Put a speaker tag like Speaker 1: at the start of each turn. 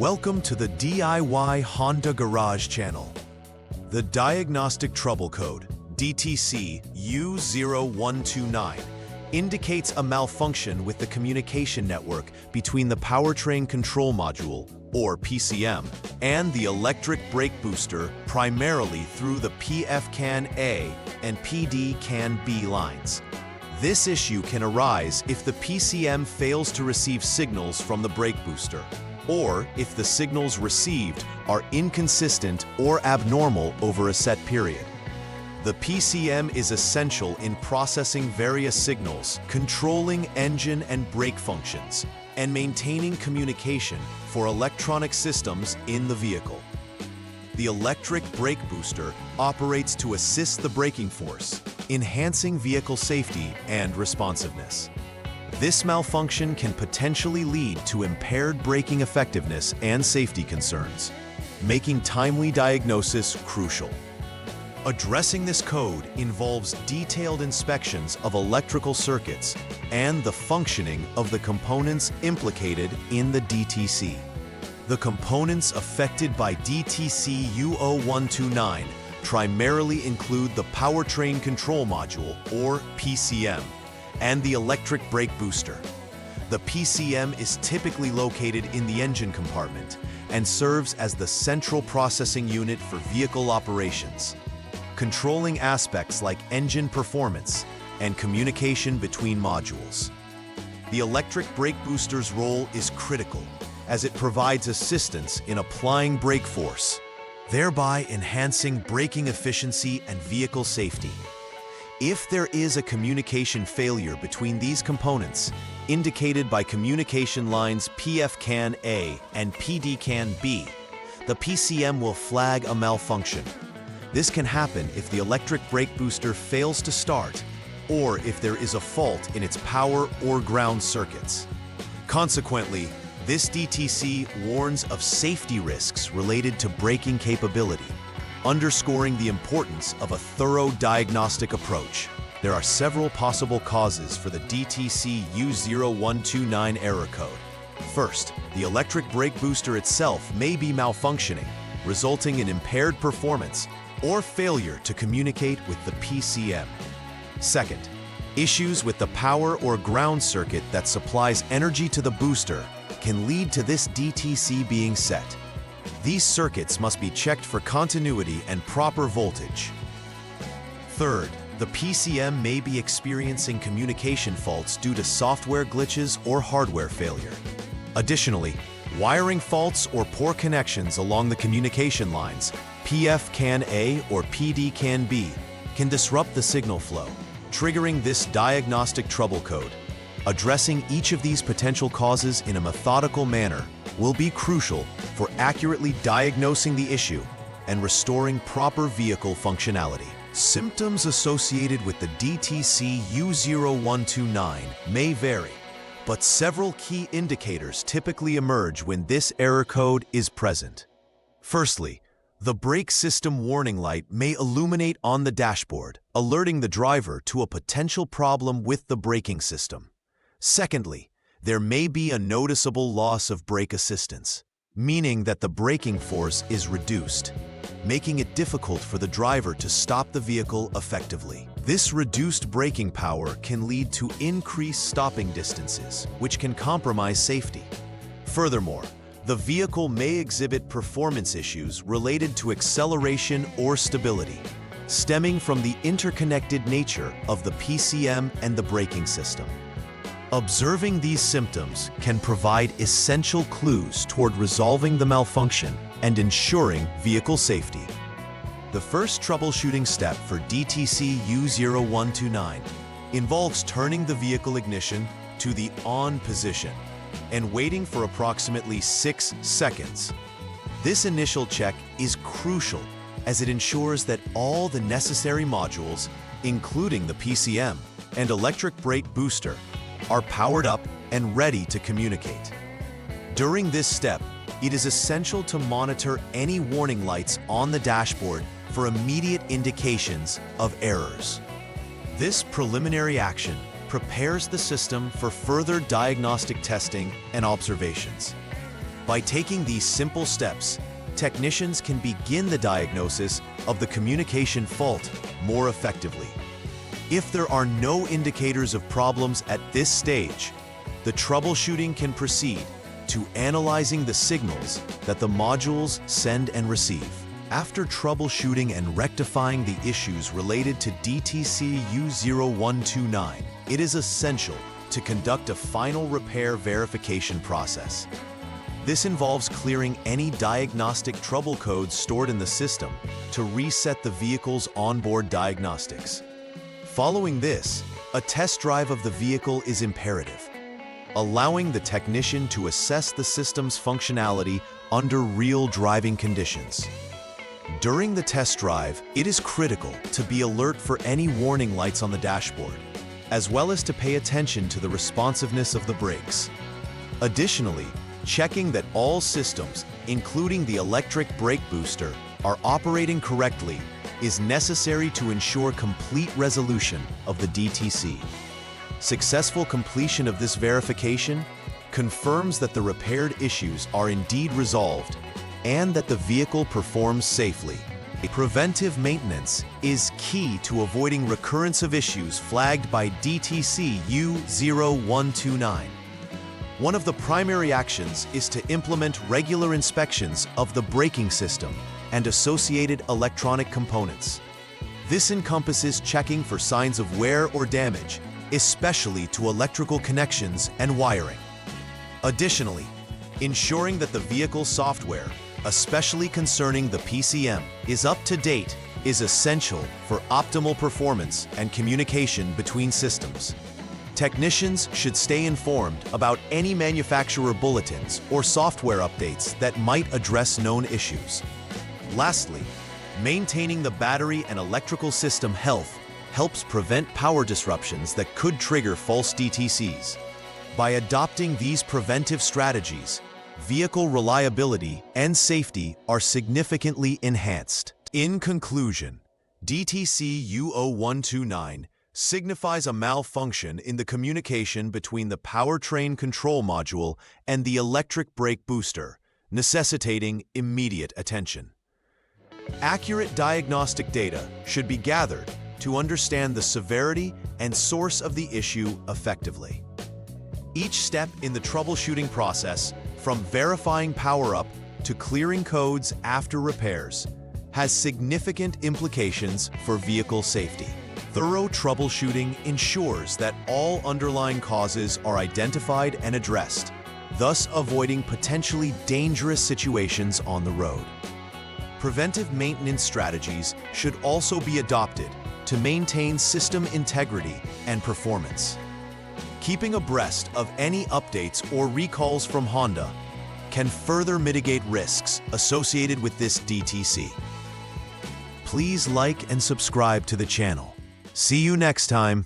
Speaker 1: Welcome to the DIY Honda Garage channel. The Diagnostic Trouble Code, DTC U0129, indicates a malfunction with the communication network between the Powertrain Control Module, or PCM, and the electric brake booster primarily through the PF-CAN-A and PD-CAN-B lines. This issue can arise if the PCM fails to receive signals from the brake booster, or if the signals received are inconsistent or abnormal over a set period. The PCM is essential in processing various signals, controlling engine and brake functions, and maintaining communication for electronic systems in the vehicle. The electric brake booster operates to assist the braking force, enhancing vehicle safety and responsiveness. This malfunction can potentially lead to impaired braking effectiveness and safety concerns, making timely diagnosis crucial. Addressing this code involves detailed inspections of electrical circuits and the functioning of the components implicated in the DTC. The components affected by DTC U0129 primarily include the Powertrain Control Module, or PCM, and the electric brake booster. The PCM is typically located in the engine compartment and serves as the central processing unit for vehicle operations, controlling aspects like engine performance and communication between modules. The electric brake booster's role is critical as it provides assistance in applying brake force, thereby enhancing braking efficiency and vehicle safety. If there is a communication failure between these components, indicated by communication lines PF-CAN-A and PD-CAN-B, the PCM will flag a malfunction. This can happen if the electric brake booster fails to start, or if there is a fault in its power or ground circuits. Consequently, this DTC warns of safety risks related to braking capability, underscoring the importance of a thorough diagnostic approach. There are several possible causes for the DTC U0129 error code. First, the electric brake booster itself may be malfunctioning, resulting in impaired performance or failure to communicate with the PCM. Second, issues with the power or ground circuit that supplies energy to the booster can lead to this DTC being set. These circuits must be checked for continuity and proper voltage. Third, the PCM may be experiencing communication faults due to software glitches or hardware failure. Additionally, wiring faults or poor connections along the communication lines, PF-CAN-A or PD-CAN-B, can disrupt the signal flow, triggering this diagnostic trouble code. Addressing each of these potential causes in a methodical manner will be crucial for accurately diagnosing the issue and restoring proper vehicle functionality. Symptoms associated with the DTC U0129 may vary, but several key indicators typically emerge when this error code is present. Firstly, the brake system warning light may illuminate on the dashboard, alerting the driver to a potential problem with the braking system. Secondly, there may be a noticeable loss of brake assistance, meaning that the braking force is reduced, making it difficult for the driver to stop the vehicle effectively. This reduced braking power can lead to increased stopping distances, which can compromise safety. Furthermore, the vehicle may exhibit performance issues related to acceleration or stability, stemming from the interconnected nature of the PCM and the braking system. Observing these symptoms can provide essential clues toward resolving the malfunction and ensuring vehicle safety. The first troubleshooting step for DTC U0129 involves turning the vehicle ignition to the on position and waiting for approximately 6 seconds. This initial check is crucial as it ensures that all the necessary modules, including the PCM and electric brake booster, are powered up and ready to communicate. During this step, it is essential to monitor any warning lights on the dashboard for immediate indications of errors. This preliminary action prepares the system for further diagnostic testing and observations. By taking these simple steps, technicians can begin the diagnosis of the communication fault more effectively. If there are no indicators of problems at this stage, the troubleshooting can proceed to analyzing the signals that the modules send and receive. After troubleshooting and rectifying the issues related to DTC U0129, it is essential to conduct a final repair verification process. This involves clearing any diagnostic trouble codes stored in the system to reset the vehicle's onboard diagnostics. Following this, a test drive of the vehicle is imperative, allowing the technician to assess the system's functionality under real driving conditions. During the test drive, it is critical to be alert for any warning lights on the dashboard, as well as to pay attention to the responsiveness of the brakes. Additionally, checking that all systems, including the electric brake booster, are operating correctly is necessary to ensure complete resolution of the DTC. Successful completion of this verification confirms that the repaired issues are indeed resolved and that the vehicle performs safely. Preventive maintenance is key to avoiding recurrence of issues flagged by DTC U0129. One of the primary actions is to implement regular inspections of the braking system and associated electronic components. This encompasses checking for signs of wear or damage, especially to electrical connections and wiring. Additionally, ensuring that the vehicle software, especially concerning the PCM, is up to date is essential for optimal performance and communication between systems. Technicians should stay informed about any manufacturer bulletins or software updates that might address known issues. Lastly, maintaining the battery and electrical system health helps prevent power disruptions that could trigger false DTCs. By adopting these preventive strategies, vehicle reliability and safety are significantly enhanced. In conclusion, DTC U0129 signifies a malfunction in the communication between the Powertrain Control Module and the electric brake booster, necessitating immediate attention. Accurate diagnostic data should be gathered to understand the severity and source of the issue effectively. Each step in the troubleshooting process, from verifying power-up to clearing codes after repairs, has significant implications for vehicle safety. Thorough troubleshooting ensures that all underlying causes are identified and addressed, thus avoiding potentially dangerous situations on the road. Preventive maintenance strategies should also be adopted to maintain system integrity and performance. Keeping abreast of any updates or recalls from Honda can further mitigate risks associated with this DTC. Please like and subscribe to the channel. See you next time.